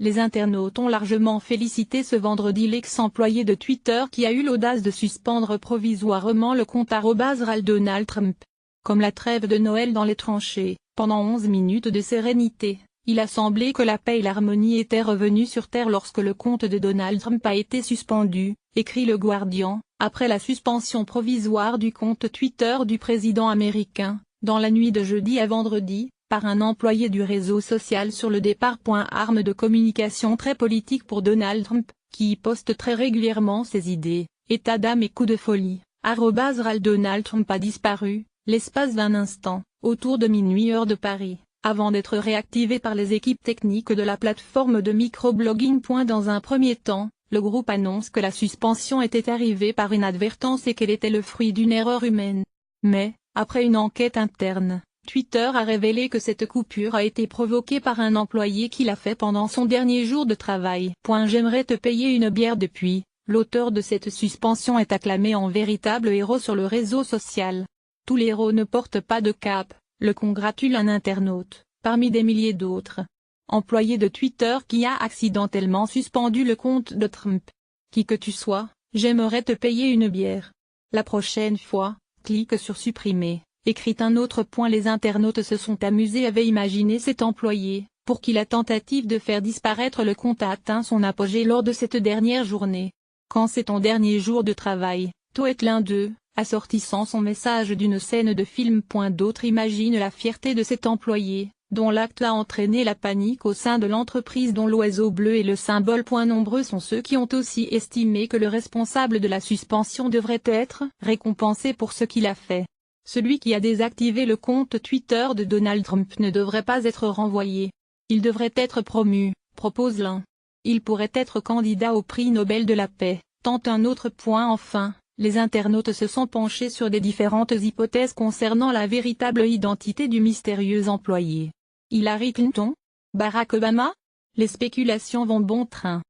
Les internautes ont largement félicité ce vendredi l'ex-employé de Twitter qui a eu l'audace de suspendre provisoirement le compte @Donald Trump. Comme la trêve de Noël dans les tranchées, pendant 11 minutes de sérénité, il a semblé que la paix et l'harmonie étaient revenues sur Terre lorsque le compte de Donald Trump a été suspendu, écrit le Guardian, après la suspension provisoire du compte Twitter du président américain, dans la nuit de jeudi à vendredi, par un employé du réseau social sur le départ. Arme de communication très politique pour Donald Trump, qui y poste très régulièrement ses idées, état d'âme et coups de folie. Donald Trump a disparu, l'espace d'un instant, autour de minuit heure de Paris, avant d'être réactivé par les équipes techniques de la plateforme de microblogging. Dans un premier temps, le groupe annonce que la suspension était arrivée par inadvertance et qu'elle était le fruit d'une erreur humaine. Mais, après une enquête interne, Twitter a révélé que cette coupure a été provoquée par un employé qui l'a fait pendant son dernier jour de travail. J'aimerais te payer une bière depuis, l'auteur de cette suspension est acclamé en véritable héros sur le réseau social. Tous les héros ne portent pas de cape, le congratule un internaute, parmi des milliers d'autres. Employé de Twitter qui a accidentellement suspendu le compte de Trump. Qui que tu sois, j'aimerais te payer une bière. La prochaine fois, clique sur supprimer. Écrit un autre. Les internautes se sont amusés avec imaginer cet employé, pour qui la tentative de faire disparaître le compte a atteint son apogée lors de cette dernière journée. Quand c'est ton dernier jour de travail, toi être l'un d'eux, assortissant son message d'une scène de film. D'autres imaginent la fierté de cet employé, dont l'acte a entraîné la panique au sein de l'entreprise dont l'oiseau bleu est le symbole. Nombreux sont ceux qui ont aussi estimé que le responsable de la suspension devrait être récompensé pour ce qu'il a fait. Celui qui a désactivé le compte Twitter de Donald Trump ne devrait pas être renvoyé. Il devrait être promu, propose l'un. Il pourrait être candidat au prix Nobel de la paix, tente un autre. Enfin, les internautes se sont penchés sur des différentes hypothèses concernant la véritable identité du mystérieux employé. Hillary Clinton? Barack Obama? Les spéculations vont bon train.